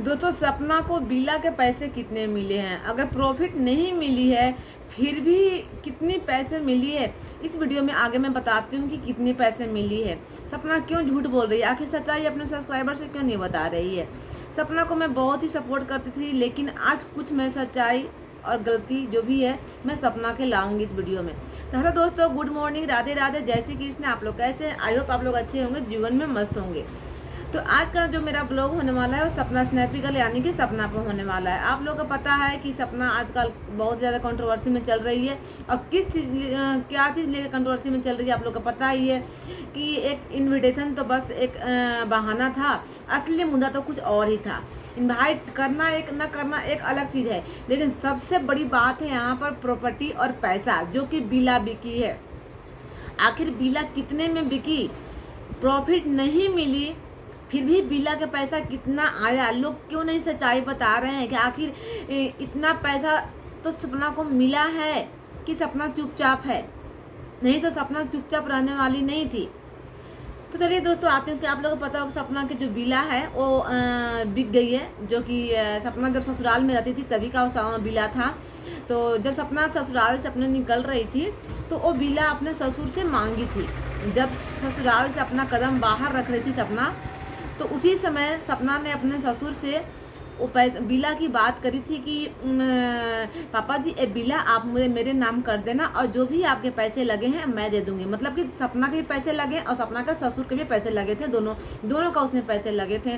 दोस्तों सपना को बिला के पैसे कितने मिले हैं, अगर प्रॉफिट नहीं मिली है फिर भी कितनी पैसे मिली है, इस वीडियो में आगे मैं बताती हूँ कि कितनी पैसे मिली है। सपना क्यों झूठ बोल रही है, आखिर सच्चाई अपने सब्सक्राइबर से क्यों नहीं बता रही है। सपना को मैं बहुत ही सपोर्ट करती थी, लेकिन आज कुछ मैं सच्चाई और गलती जो भी है मैं सपना के लाऊंगी इस वीडियो में। तो हेलो दोस्तों, गुड मॉर्निंग, राधे राधे, जय श्री कृष्ण। आप लोग कैसे हैं? आई होप आप लोग अच्छे होंगे, जीवन में मस्त होंगे। तो आज का जो मेरा ब्लॉग होने वाला है वो सपना स्नैपिकल यानी कि सपना पर होने वाला है। आप लोगों को पता है कि सपना आजकल बहुत ज़्यादा कंट्रोवर्सी में चल रही है, और किस चीज़ क्या चीज़ लेकर कंट्रोवर्सी में चल रही है आप लोगों को पता ही है कि एक इनविटेशन तो बस एक बहाना था, असली मुद्दा तो कुछ और ही था। इनवाइट करना एक न करना एक अलग चीज़ है, लेकिन सबसे बड़ी बात है यहाँ पर प्रॉपर्टी और पैसा, जो कि बिला बिकी है। आखिर बिला कितने में बिकी, प्रॉफिट नहीं मिली फिर भी बिला का पैसा कितना आया, लोग क्यों नहीं सच्चाई बता रहे हैं कि आखिर इतना पैसा तो सपना को मिला है कि सपना चुपचाप है। नहीं तो सपना चुपचाप रहने वाली नहीं थी। तो चलिए दोस्तों आते हैं कि आप लोगों को पता होगा सपना की जो बिला है वो बिक गई है, जो कि सपना जब ससुराल में रहती थी तभी का वो बिला था। तो जब सपना ससुराल से अपने निकल रही थी तो वो बिला अपने ससुर से मांगी थी। जब ससुराल से अपना कदम बाहर रख रही थी सपना, तो उसी समय सपना ने अपने ससुर से वो पैसा बिला की बात करी थी कि पापा जी ए बिला आप मुझे मेरे नाम कर देना, और जो भी आपके पैसे लगे हैं मैं दे दूंगी। मतलब कि सपना के भी पैसे लगे और सपना का ससुर के भी पैसे लगे थे, दोनों का उसमें पैसे लगे थे।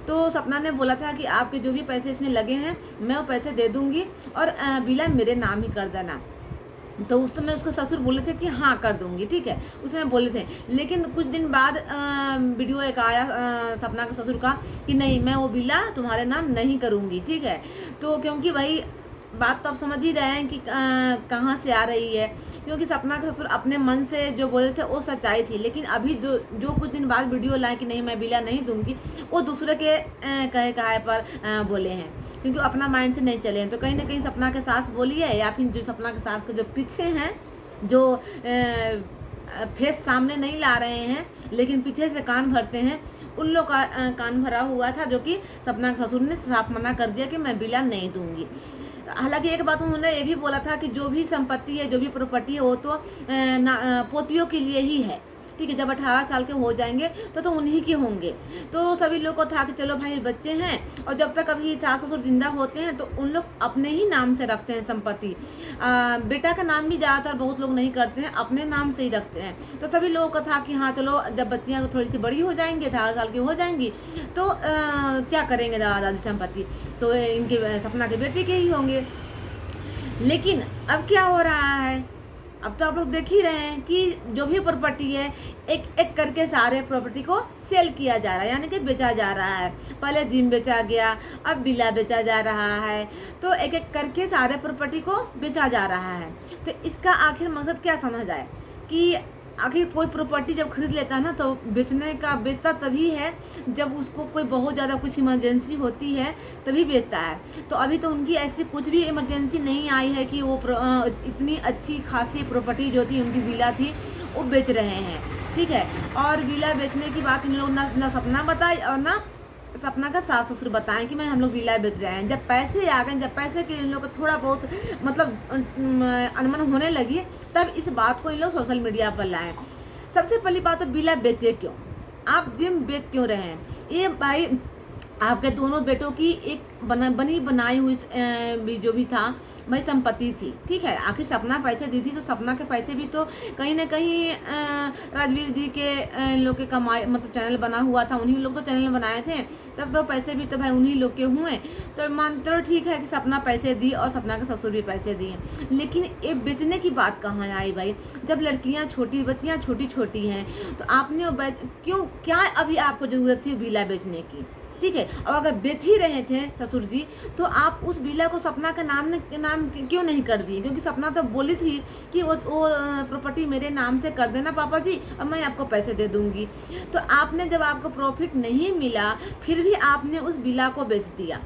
तो सपना ने बोला था कि आपके जो भी पैसे इसमें लगे हैं मैं वो पैसे दे दूंगी, और बिला मेरे नाम ही कर देना। तो उस समय उसके ससुर बोले थे कि हाँ कर दूंगी, ठीक है, उसमें बोले थे। लेकिन कुछ दिन बाद वीडियो एक आया सपना के ससुर का कि नहीं मैं वो बिला तुम्हारे नाम नहीं करूँगी, ठीक है। तो क्योंकि वही बात तो आप समझ ही रहे हैं कि कहाँ से आ रही है, क्योंकि सपना के ससुर अपने मन से जो बोले थे वो सच्चाई थी। लेकिन अभी जो कुछ दिन बाद वीडियो लाए कि नहीं मैं बिला नहीं दूंगी, वो दूसरे के कहे पर बोले हैं, क्योंकि अपना माइंड से नहीं चले हैं। तो कहीं ना कहीं सपना के सास बोली है, या फिर जो सपना के सास के जो पीछे हैं, जो फेस सामने नहीं ला रहे हैं लेकिन पीछे से कान भरते हैं, उन लोग का कान भरा हुआ था, जो कि सपना के ससुर ने साफ मना कर दिया कि मैं बिला नहीं दूंगी। हालांकि एक बात उन्होंने ये भी बोला था कि जो भी संपत्ति है, जो भी प्रॉपर्टी है, वो तो पोतियों के लिए ही है, ठीक है। जब 18 साल के हो जाएंगे तो उन्हीं के होंगे। तो सभी लोग को था कि चलो भाई बच्चे हैं, और जब तक अभी सास ससुर जिंदा होते हैं तो उन लोग अपने ही नाम से रखते हैं संपत्ति। बेटा का नाम भी ज़्यादातर बहुत लोग नहीं करते हैं, अपने नाम से ही रखते हैं। तो सभी लोगों का था कि हाँ चलो जब बच्चियाँ थोड़ी सी बड़ी हो जाएंगी, 18 साल की हो जाएंगी, तो क्या करेंगे दादा दादी संपत्ति, तो इनके सपना के बेटे के ही होंगे। लेकिन अब क्या हो रहा है, अब तो आप लोग देख ही रहे हैं कि जो भी प्रॉपर्टी है एक एक करके सारे प्रॉपर्टी को सेल किया जा रहा है, यानी कि बेचा जा रहा है। पहले जिम बेचा गया, अब बिला बेचा जा रहा है, तो एक एक करके सारे प्रॉपर्टी को बेचा जा रहा है। तो इसका आखिर मकसद क्या समझ आए कि आखिर कोई प्रॉपर्टी जब खरीद लेता है ना, तो बेचता तभी है जब उसको कोई बहुत ज़्यादा कुछ इमरजेंसी होती है तभी बेचता है। तो अभी तो उनकी ऐसी कुछ भी इमरजेंसी नहीं आई है कि वो इतनी अच्छी खासी प्रॉपर्टी जो थी उनकी विला थी वो बेच रहे हैं, ठीक है। और विला बेचने की बात इन लोग ना सपना बताई और ना सपना का सास ससुर बताएं कि मैं हम लोग विला बेच रहे हैं। जब पैसे आ गए, जब पैसे के इन लोग को थोड़ा बहुत मतलब अनमन होने लगी, तब इस बात को इन लोग सोशल मीडिया पर लाए। सबसे पहली बात तो विला बेचे क्यों, आप जिम बेच क्यों रहे हैं। ये भाई आपके दोनों बेटों की एक बनी बनाई हुई जो भी था भाई संपत्ति थी, ठीक है। आखिर सपना पैसे दी थी तो सपना के पैसे भी तो कहीं ना कहीं राजवीर जी के लोग के कमाई, मतलब चैनल बना हुआ था, उन्हीं लोग तो चैनल बनाए थे, तब तो पैसे भी तो भाई उन्हीं लोग के हुए। तो मानते हो ठीक है कि सपना पैसे दी और सपना के ससुर भी पैसे दिए, लेकिन ये बेचने की बात कहाँ आई भाई। जब लड़कियाँ छोटी बच्चियाँ छोटी छोटी हैं तो आपने क्यों, क्या अभी आपको ज़रूरत थी विला बेचने की, ठीक है। और अगर बेच ही रहे थे ससुर जी तो आप उस विला को सपना के नाम क्यों नहीं कर दिए, क्योंकि सपना तो बोली थी कि वो प्रॉपर्टी मेरे नाम से कर देना पापा जी और मैं आपको पैसे दे दूंगी। तो आपने जब आपको प्रॉफिट नहीं मिला फिर भी आपने उस विला को बेच दिया,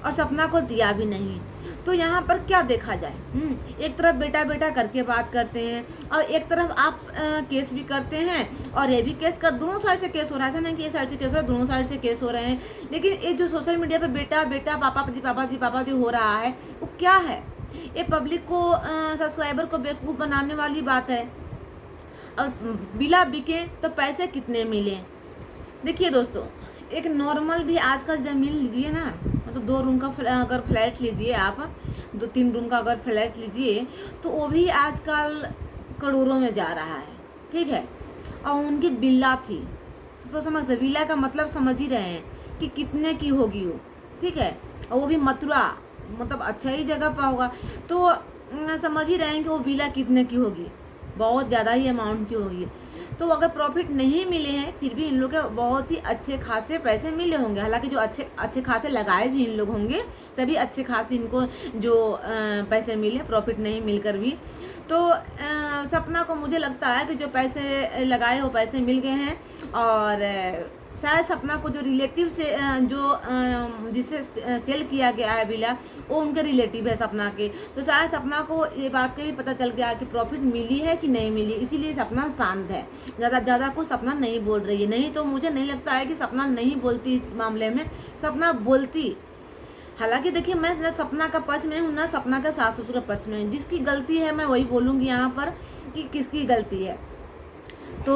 और सपना को दिया भी नहीं। तो यहाँ पर क्या देखा जाए, एक तरफ बेटा बेटा करके बात करते हैं और एक तरफ आप केस भी करते हैं, और ये भी केस कर, दोनों साइड से केस हो रहा है। ऐसा नहीं कि एक साइड से केस हो रहा है, दोनों साइड से केस हो रहे हैं। लेकिन ये जो सोशल मीडिया पे बेटा बेटा पापा जी हो रहा है, वो क्या है? ये पब्लिक को सब्सक्राइबर को बेवकूफ़ बनाने वाली बात है। और बिला बिके तो पैसे कितने मिले? देखिए दोस्तों, एक नॉर्मल भी आजकल ज़मीन लीजिए ना, मतलब 2 रूम का अगर फ्लैट लीजिए आप, 2-3 रूम का अगर फ्लैट लीजिए, तो वो भी आजकल करोड़ों में जा रहा है, ठीक है। और उनकी विला थी, तो समझते, विला का मतलब समझ ही रहे हैं कि कितने की होगी वो, ठीक है। और वो भी मथुरा, मतलब अच्छा ही जगह पर होगा, तो समझ ही रहे हैं कि वो विला कितने की होगी, बहुत ज़्यादा ही अमाउंट की होगी। तो अगर प्रॉफिट नहीं मिले हैं, फिर भी इन लोग के बहुत ही अच्छे खासे पैसे मिले होंगे। हालांकि जो अच्छे खासे लगाए भी इन लोग होंगे, तभी अच्छे खासे इनको जो पैसे मिले, प्रॉफिट नहीं मिलकर भी। तो सपना को मुझे लगता है कि जो पैसे लगाए वो पैसे मिल गए हैं। और शायद सपना को जो रिलेटिव से जिसे सेल किया गया है विला, वो उनके रिलेटिव है सपना के। तो शायद सपना को ये बात का भी पता चल गया कि प्रॉफिट मिली है कि नहीं मिली, इसीलिए सपना शांत है, ज़्यादा कुछ सपना नहीं बोल रही है। नहीं तो मुझे नहीं लगता है कि सपना नहीं बोलती इस मामले में, सपना बोलती। हालांकि देखिए, मैं न सपना का पक्ष में हूँ, ना सपना का सास ससुर का पक्ष में हूँ। जिसकी गलती है मैं वही बोलूँगी यहाँ पर कि किसकी गलती है। तो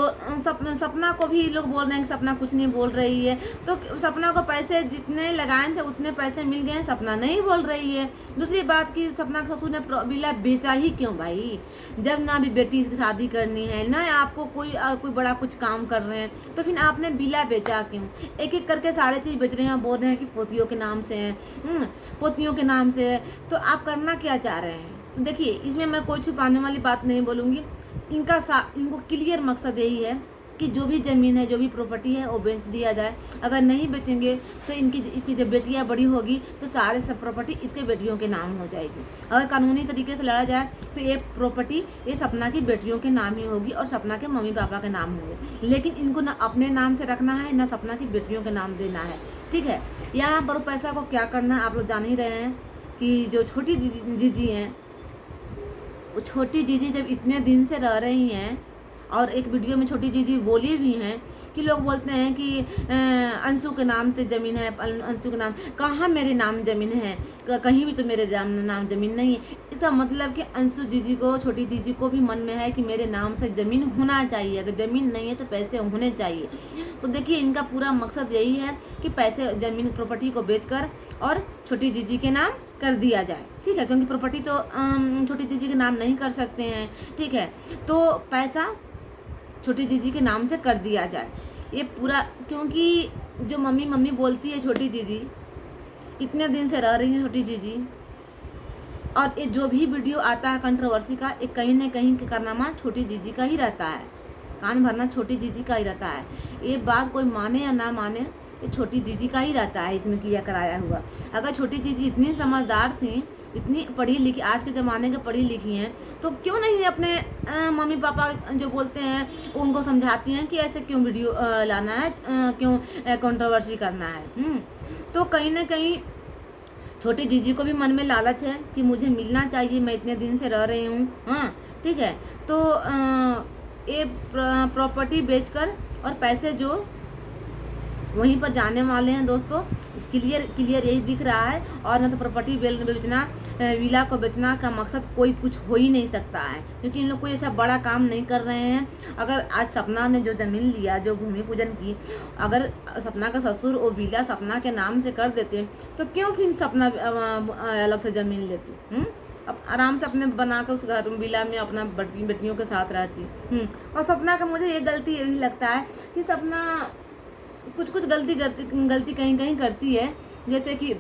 सपना को भी लोग बोल रहे हैं कि सपना कुछ नहीं बोल रही है। तो सपना को पैसे जितने लगाए थे उतने पैसे मिल गए हैं, सपना नहीं बोल रही है। दूसरी बात कि सपना के ससुर ने विला बेचा ही क्यों भाई, जब ना भी बेटी की शादी करनी है, ना आपको कोई बड़ा कुछ काम कर रहे हैं, तो फिर आपने विला बेचा क्यों? एक एक करके सारे चीज़ बेच रहे हैं, बोल रहे हैं कि पोतियों के नाम से है, पोतियों के नाम से है। तो आप करना क्या चाह रहे हैं? तो देखिए, इसमें मैं कोई छुपाने वाली बात नहीं बोलूँगी। इनको क्लियर मकसद यही है कि जो भी ज़मीन है, जो भी प्रॉपर्टी है, वो बेच दिया जाए। अगर नहीं बेचेंगे तो इसकी जब बेटियाँ बड़ी होगी तो सारे सब प्रॉपर्टी इसके बेटियों के नाम हो जाएगी। अगर कानूनी तरीके से लड़ा जाए तो ये प्रॉपर्टी ये सपना की बेटियों के नाम ही होगी और सपना के मम्मी पापा के नाम होंगे। लेकिन इनको ना अपने नाम से रखना है, ना सपना की बेटियों के नाम देना है, ठीक है। यहाँ पर पैसा को क्या करना है आप लोग जान ही रहे हैं कि जो छोटी जीजी हैं, वो छोटी जीजी जब इतने दिन से रह रही हैं, और एक वीडियो में छोटी जीजी बोली भी हैं कि लोग बोलते हैं कि अंशु के नाम से ज़मीन है, अंशु के नाम, कहाँ मेरे नाम ज़मीन है? कहीं भी तो मेरे नाम ज़मीन नहीं है। इसका मतलब कि अंशु जीजी को, छोटी जीजी को भी मन में है कि मेरे नाम से ज़मीन होना चाहिए, अगर ज़मीन नहीं है तो पैसे होने चाहिए। तो देखिए, इनका पूरा मकसद यही है कि पैसे, ज़मीन, प्रॉपर्टी को बेचकर और छोटी जीजी के नाम कर दिया जाए, ठीक है। क्योंकि प्रॉपर्टी तो छोटी जीजी के नाम नहीं कर सकते हैं, ठीक है। तो पैसा छोटी जीजी के नाम से कर दिया जाए, ये पूरा। क्योंकि जो मम्मी बोलती है छोटी जीजी, इतने दिन से रह रही है छोटी जीजी, और ये जो भी वीडियो आता है कंट्रोवर्सी का, एक कहीं न कहीं का कारनामा छोटी जीजी का ही रहता है, कान भरना छोटी जीजी का ही रहता है। ये बात कोई माने या ना माने, ये छोटी जीजी का ही रहता है इसमें किया कराया हुआ। अगर छोटी जीजी इतनी समझदार थी, इतनी पढ़ी लिखी, आज के ज़माने के पढ़ी लिखी हैं, तो क्यों नहीं अपने मम्मी पापा जो बोलते हैं उनको समझाती हैं कि ऐसे क्यों वीडियो लाना है, क्यों कंट्रोवर्सी करना है। तो कहीं ना कहीं छोटी जीजी को भी मन में लालच है कि मुझे मिलना चाहिए, मैं इतने दिन से रह रही हूँ, हाँ ठीक है। तो ये प्रॉपर्टी बेचकर और पैसे जो वहीं पर जाने वाले हैं दोस्तों, क्लियर यही दिख रहा है। और ना तो प्रॉपर्टी बेचना, विला को बेचना का मकसद कोई कुछ हो ही नहीं सकता है, क्योंकि इन लोग कोई ऐसा बड़ा काम नहीं कर रहे हैं। अगर आज सपना ने जो ज़मीन लिया, जो भूमि पूजन की, अगर सपना का ससुर और विला सपना के नाम से कर देते तो क्यों फिर सपना अलग से ज़मीन लेती? अब आराम से अपने बना कर उस घर विला में अपना बेटियों के साथ रहती। और सपना का मुझे ये गलती यही लगता है कि सपना कुछ गलती कहीं करती है। जैसे कि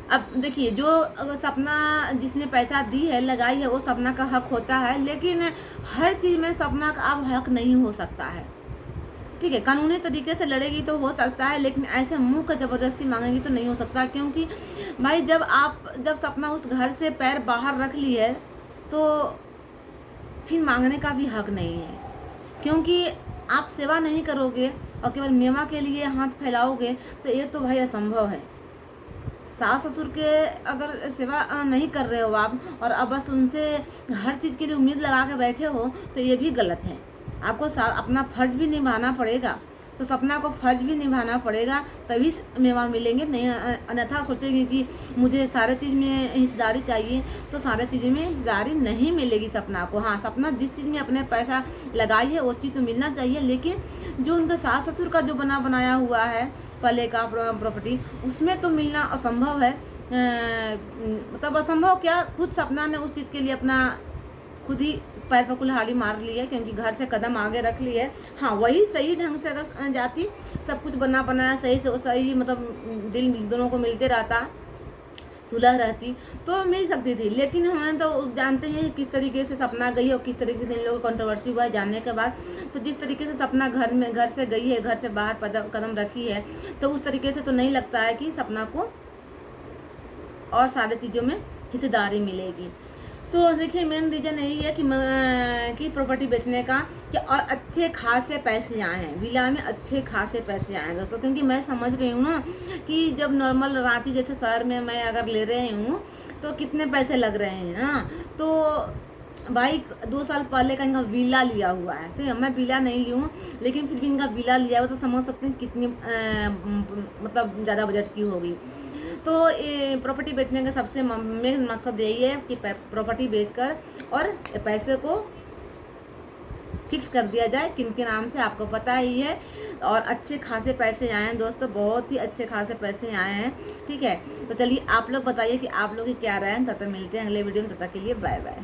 अब देखिए, जो अगर सपना जिसने पैसा दी है, लगाई है, वो सपना का हक होता है, लेकिन हर चीज़ में सपना का अब हक नहीं हो सकता है, ठीक है। कानूनी तरीके से लड़ेगी तो हो सकता है, लेकिन ऐसे मुंह का ज़बरदस्ती मांगेगी तो नहीं हो सकता। क्योंकि भाई जब सपना उस घर से पैर बाहर रख ली है तो फिर मांगने का भी हक नहीं है। क्योंकि आप सेवा नहीं करोगे और केवल मेवा के लिए हाथ फैलाओगे तो ये तो भाई असंभव है। सास ससुर के अगर सेवा नहीं कर रहे हो आप, और अब बस उनसे हर चीज़ के लिए उम्मीद लगा के बैठे हो, तो ये भी गलत है। आपको अपना फर्ज भी निभाना पड़ेगा। तो सपना को फर्ज भी निभाना पड़ेगा, तभी मेवा मिलेंगे। नहीं अन्यथा सोचेंगे कि मुझे सारे चीज़ में हिस्सेदारी चाहिए, तो सारे चीज़ में हिस्सेदारी नहीं मिलेगी सपना को। हाँ, सपना जिस चीज़ में अपने पैसा लगाई है वो चीज़ तो मिलना चाहिए, लेकिन जो उनके सास ससुर का जो बनाया हुआ है पहले का प्रॉपर्टी, उसमें तो मिलना असंभव है। मतलब असंभव क्या, खुद सपना ने उस चीज़ के लिए अपना खुद ही पैर पर कुल्हाड़ी मार ली है, क्योंकि घर से कदम आगे रख ली है। हाँ, वही सही ढंग से अगर जाती, सब कुछ बना बनाया सही से सही, मतलब दिल दोनों को मिलते रहता, सुलह रहती, तो मिल सकती थी। लेकिन हमें तो जानते हैं किस तरीके से सपना गई है और किस तरीके से इन लोगों को कंट्रोवर्सी हुआ है जानने के बाद। तो जिस तरीके से सपना घर से गई है, घर से बाहर कदम रखी है, तो उस तरीके से तो नहीं लगता है कि सपना को और सारी चीज़ों में हिस्सेदारी मिलेगी। तो देखिए, मेन रीज़न यही है कि प्रॉपर्टी बेचने का, कि और अच्छे खासे पैसे आए हैं विला में, अच्छे खासे पैसे आए हैं दोस्तों। क्योंकि मैं समझ रही हूँ ना कि जब नॉर्मल रांची जैसे शहर में मैं अगर ले रही हूँ तो कितने पैसे लग रहे हैं ना। तो भाई 2 साल पहले का इनका विला लिया हुआ है, ठीक है, मैं विला नहीं ली हूँ, लेकिन फिर भी इनका विला लिया हुआ, तो समझ सकते हैं कितनी मतलब ज़्यादा बजट की होगी। तो प्रॉपर्टी बेचने का सबसे मेन मकसद यही है कि प्रॉपर्टी बेचकर और पैसे को फिक्स कर दिया जाए किन के नाम से, आपको पता ही है। और अच्छे खासे पैसे आए हैं दोस्तों, बहुत ही अच्छे खासे पैसे आए हैं, ठीक है। तो चलिए आप लोग बताइए कि आप लोग की क्या राय है। तब तक मिलते हैं अगले वीडियो में, तब तक के लिए बाय बाय।